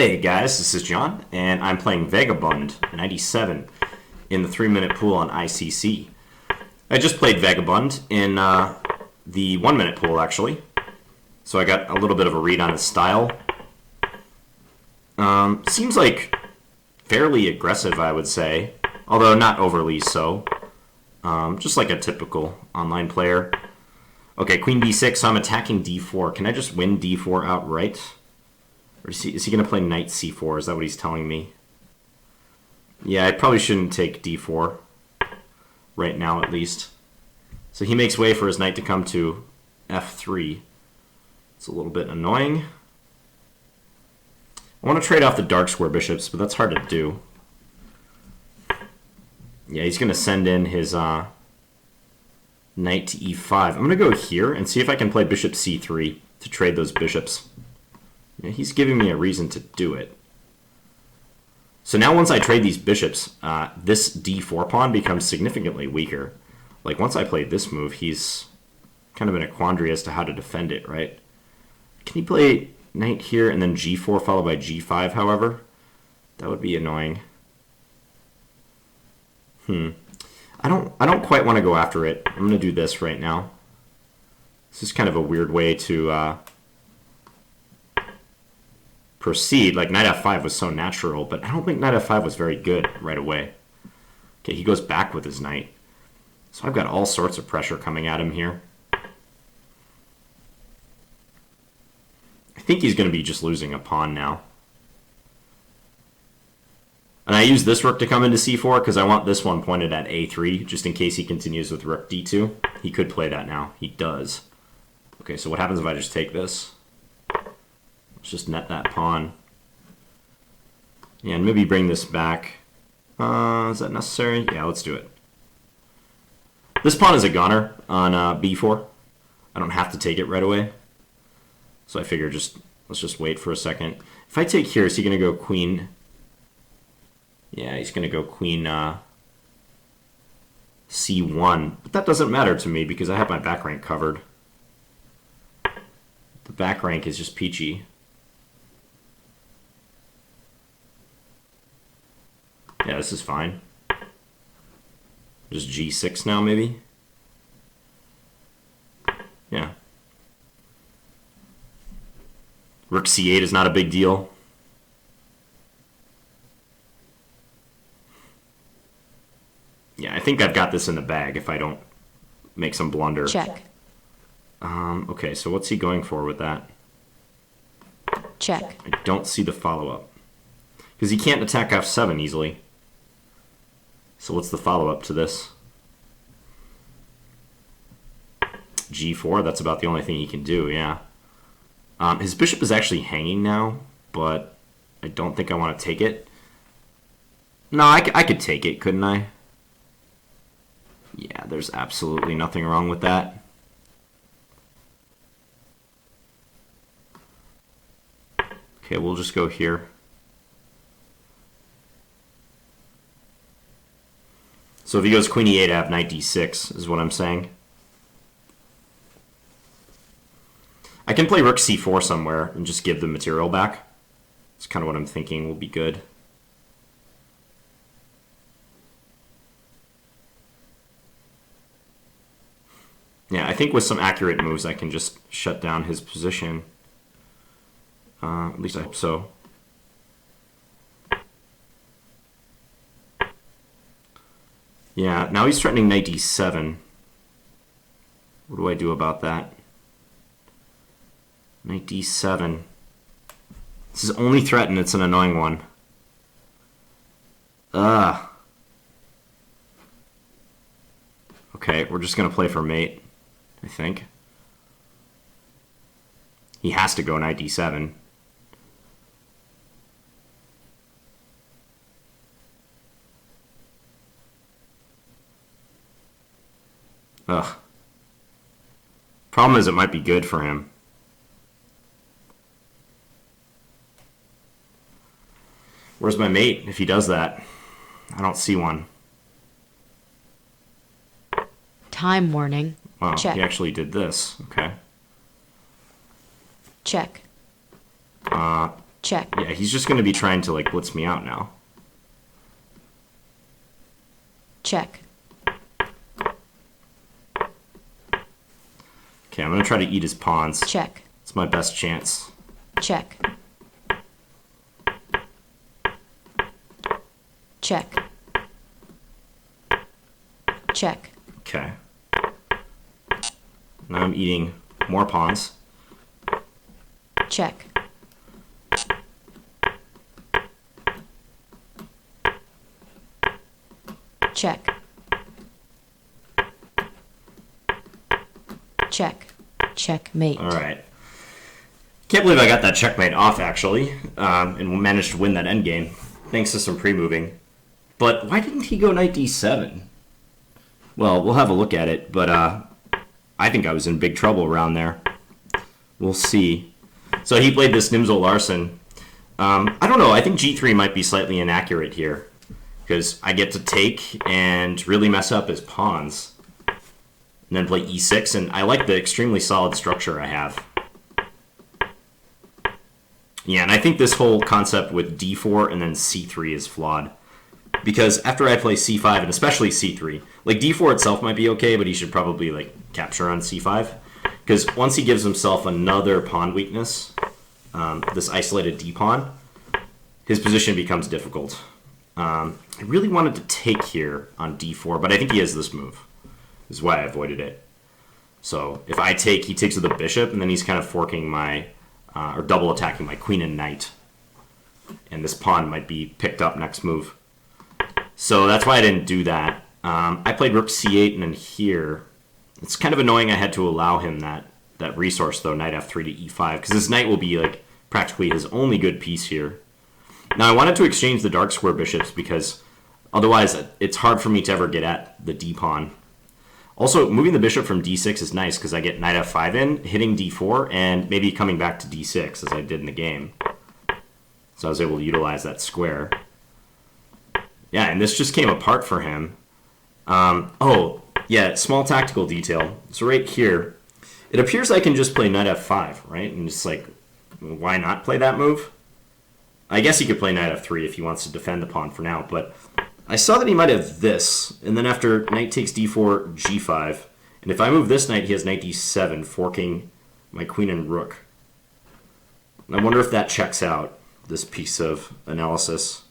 Hey guys, this is John, and I'm playing Vagabund97 in the 3-minute pool on ICC. I just played Vagabund in the 1-minute pool, actually, so I got a little bit of a read on his style. Seems like fairly aggressive, I would say, although not overly so. Just like a typical online player. Okay, queen b6, so I'm attacking d4. Can I just win d4 outright? Or is he going to play knight c4? Is that what he's telling me? Yeah, I probably shouldn't take d4 right now, at least. So he makes way for his knight to come to f3. It's a little bit annoying. I want to trade off the dark square bishops, but that's hard to do. Yeah, he's going to send in his knight to e5. I'm going to go here and see if I can play bishop c3 to trade those bishops. Yeah, he's giving me a reason to do it. So now once I trade these bishops, this d4 pawn becomes significantly weaker. Like once I play this move, he's kind of in a quandary as to how to defend it, right? Can he play knight here and then g4 followed by g5, however? That would be annoying. I don't quite want to go after it. I'm going to do this right now. This is kind of a weird way to proceed. Like knight f5 was so natural, but I don't think knight f5 was very good right away. Okay, he goes back with his knight. So I've got all sorts of pressure coming at him here. I think he's going to be just losing a pawn now. And I use this rook to come into c4 because I want this one pointed at a3, just in case he continues with rook d2. He could play that now. He does. Okay, so what happens if I just take this? Let's just net that pawn. Yeah, and maybe bring this back. Is that necessary? Yeah, let's do it. This pawn is a goner on b4. I don't have to take it right away. So I figure let's just wait for a second. If I take here, is he going to go queen? Yeah, he's going to go queen c1. But that doesn't matter to me because I have my back rank covered. The back rank is just peachy. Yeah, this is fine. Just g6 now, maybe? Yeah. Rook c8 is not a big deal. Yeah, I think I've got this in the bag if I don't make some blunder. Check. Okay, so what's he going for with that? Check. I don't see the follow-up. Because he can't attack f7 easily. So what's the follow-up to this? g4, that's about the only thing he can do, yeah. His bishop is actually hanging now, but I don't think I want to take it. No, I could take it, couldn't I? Yeah, there's absolutely nothing wrong with that. Okay, we'll just go here. So if he goes queen e8, I have knight d6, is what I'm saying. I can play rook c4 somewhere and just give the material back. That's kind of what I'm thinking will be good. Yeah, I think with some accurate moves I can just shut down his position. At least I hope so. Yeah, now he's threatening knight d7. What do I do about that? Knight d7. This is only threatened, it's an annoying one. Ugh. Okay, we're just going to play for mate, I think. He has to go knight d7. Ugh. Problem is it might be good for him. Where's my mate if he does that? I don't see one. Time warning. Wow, Check. he actually did this. Okay. Check. Check. Check. Yeah, he's just going to be trying to, like, blitz me out now. Check. Okay, I'm going to try to eat his pawns. Check. It's my best chance. Check. Check. Check. Okay. Now I'm eating more pawns. Check. Check. Check. Checkmate. All right. Can't believe I got that checkmate off, actually, and managed to win that endgame, thanks to some pre-moving. But why didn't he go knight d7? Well, we'll have a look at it, but I think I was in big trouble around there. We'll see. So he played this Nimzo-Larsen. I don't know, I think g3 might be slightly inaccurate here, because I get to take and really mess up his pawns. And then play e6, and I like the extremely solid structure I have. Yeah, and I think this whole concept with d4 and then c3 is flawed. Because after I play c5, and especially c3, like d4 itself might be okay, but he should probably like capture on c5. Because once he gives himself another pawn weakness, this isolated d-pawn, his position becomes difficult. I really wanted to take here on d4, but I think he has this move. This is why I avoided it. So if I take, he takes with the bishop, and then he's kind of forking my, or double attacking my queen and knight. And this pawn might be picked up next move. So that's why I didn't do that. I played rook c8, and then here, it's kind of annoying I had to allow him that resource, though, knight f3 to e5, because this knight will be like practically his only good piece here. Now I wanted to exchange the dark square bishops, because otherwise it's hard for me to ever get at the d-pawn. Also, moving the bishop from d6 is nice because I get knight f5 in, hitting d4, and maybe coming back to d6 as I did in the game. So I was able to utilize that square. Yeah, and this just came apart for him. Oh, yeah, small tactical detail. So right here, it appears I can just play knight f5, right? And just like, why not play that move? I guess he could play knight f3 if he wants to defend the pawn for now, but I saw that he might have this, and then after knight takes d4, g5, and if I move this knight, he has knight d7, forking my queen and rook. And I wonder if that checks out this piece of analysis.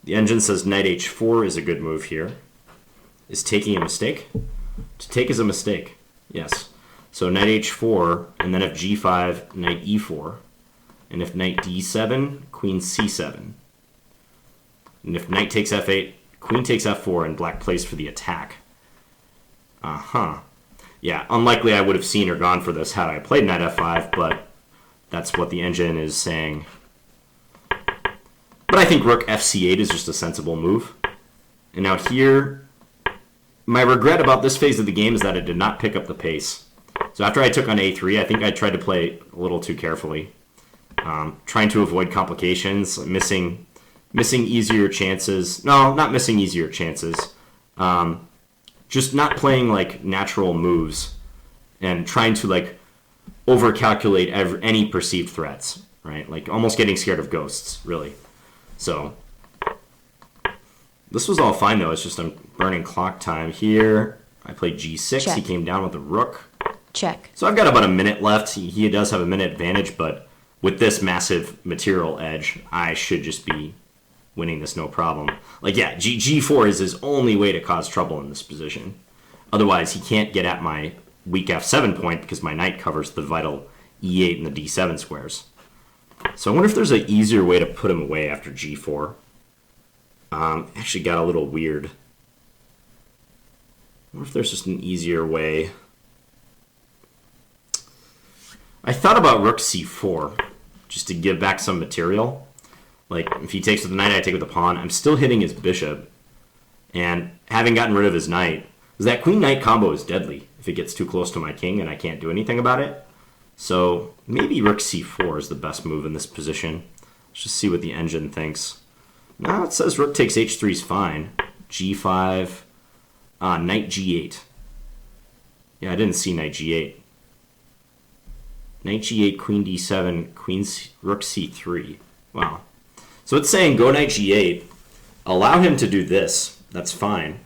The engine says knight h4 is a good move here. Is taking a mistake? To take is a mistake, yes. So knight h4, and then if g5, knight e4, and if knight d7, queen c7. And if knight takes f8, queen takes f4, and black plays for the attack. Yeah, unlikely I would have seen or gone for this had I played knight f5, but that's what the engine is saying. But I think rook fc8 is just a sensible move. And now here, my regret about this phase of the game is that I did not pick up the pace. So after I took on a3, I think I tried to play a little too carefully. Trying to avoid complications, missing easier chances. No, not missing easier chances. Just not playing like natural moves and trying to like overcalculate any perceived threats, right? Like almost getting scared of ghosts, really. So this was all fine though. It's just I'm burning clock time here. I played g6. Check. He came down with the rook. Check. So I've got about a minute left. He does have a minute advantage, but with this massive material edge, I should just be winning this no problem. Like, yeah, g4 is his only way to cause trouble in this position. Otherwise, he can't get at my weak f7 point because my knight covers the vital e8 and the d7 squares. So I wonder if there's an easier way to put him away after g4. Actually got a little weird. I wonder if there's just an easier way. I thought about rook c4, just to give back some material. Like, if he takes with the knight, I take with the pawn. I'm still hitting his bishop. And having gotten rid of his knight, because that queen-knight combo is deadly if it gets too close to my king and I can't do anything about it. So maybe rook c4 is the best move in this position. Let's just see what the engine thinks. No, it says rook takes h3 is fine. g5, knight g8. Yeah, I didn't see knight g8. Knight g8, queen d7, rook c3. Wow. So it's saying go knight g8, allow him to do this. That's fine.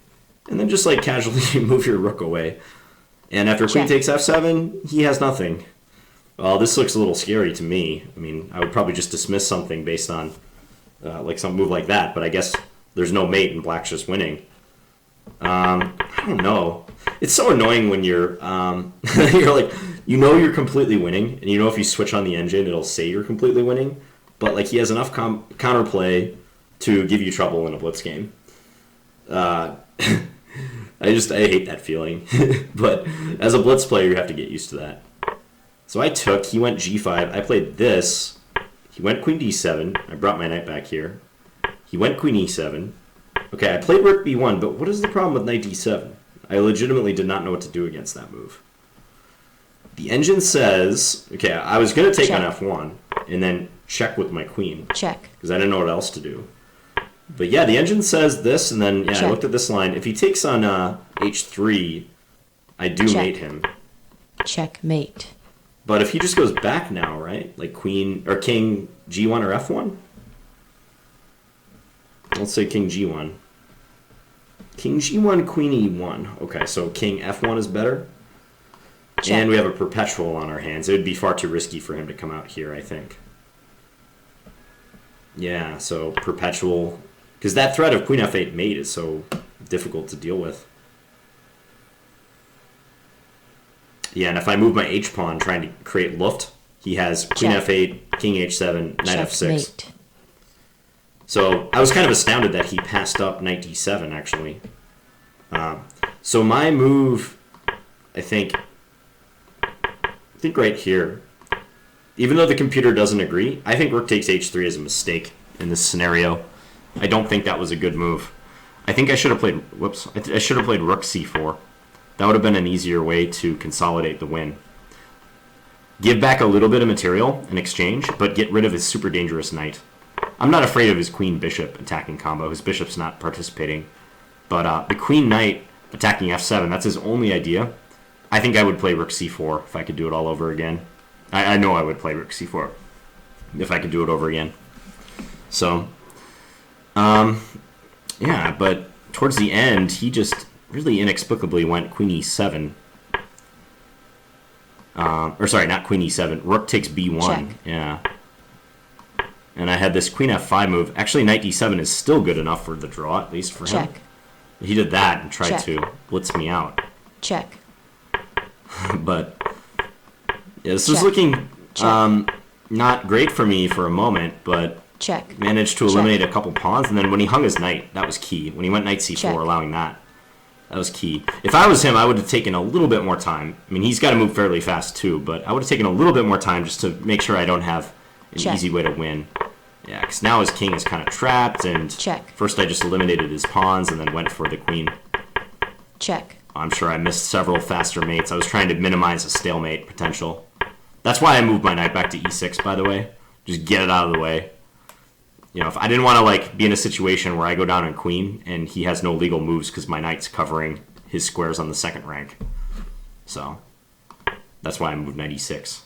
And then just like casually move your rook away. And after queen takes f7, he has nothing. Well, this looks a little scary to me. I mean, I would probably just dismiss something based on like some move like that, but I guess there's no mate and black's just winning. I don't know. It's so annoying when you're you're like, you know you're completely winning, and you know if you switch on the engine, it'll say you're completely winning, but like he has enough counterplay to give you trouble in a blitz game. I hate that feeling. But as a blitz player, you have to get used to that. So I took, he went g5, I played this, he went queen d7, I brought my knight back here, he went queen e7, okay, I played rook b1, but what is the problem with knight d7? I legitimately did not know what to do against that move. The engine says, okay, I was going to take on f1, and then check with my queen. Check. Because I didn't know what else to do. But yeah, the engine says this, and then I looked at this line. If he takes on h3, I do mate him. Checkmate. But if he just goes back now, right? Like queen or king g1 or f1? Let's say king g1. King g1, queen e1. Okay, so king f1 is better. Check. And we have a perpetual on our hands. It would be far too risky for him to come out here, I think. Yeah, so perpetual. Because that threat of queen f8 mate is so difficult to deal with. Yeah, and if I move my h-pawn trying to create luft, he has queen f8, king h7, knight f6. So I was kind of astounded that he passed up knight d7, actually. So my move, I think right here, even though the computer doesn't agree, I think rook takes h3 is a mistake in this scenario. I don't think that was a good move. I think I should have played, I should have played rook c4. That would have been an easier way to consolidate the win. Give back a little bit of material in exchange, but get rid of his super dangerous knight. I'm not afraid of his queen-bishop attacking combo. His bishop's not participating. But the queen-knight attacking f7, that's his only idea. I think I would play rook c4 if I could do it all over again. I know I would play rook c4 if I could do it over again. So, yeah, but towards the end, he just really inexplicably went queen e7. Or sorry, not queen e7. Rook takes b1. Check. Yeah. And I had this queen f5 move. Actually, knight d7 is still good enough for the draw, at least for him. He did that and tried to blitz me out. Check. But yeah, this was looking not great for me for a moment, but managed to eliminate a couple pawns. And then when he hung his knight, that was key. When he went knight c4, allowing that was key. If I was him, I would have taken a little bit more time. I mean, he's got to move fairly fast too, but I would have taken a little bit more time just to make sure I don't have an easy way to win. Yeah, because now his king is kind of trapped, and first I just eliminated his pawns and then went for the queen. I'm sure I missed several faster mates. I was trying to minimize a stalemate potential. That's why I moved my knight back to e6, by the way. Just get it out of the way. You know, if I didn't want to like be in a situation where I go down on queen and he has no legal moves because my knight's covering his squares on the second rank. So that's why I moved knight e6.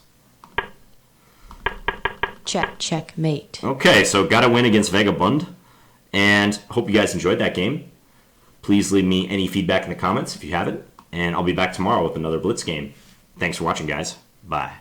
Checkmate. Okay, so got a win against Vagabund, and hope you guys enjoyed that game. Please leave me any feedback in the comments if you haven't, and I'll be back tomorrow with another Blitz game. Thanks for watching, guys. Bye.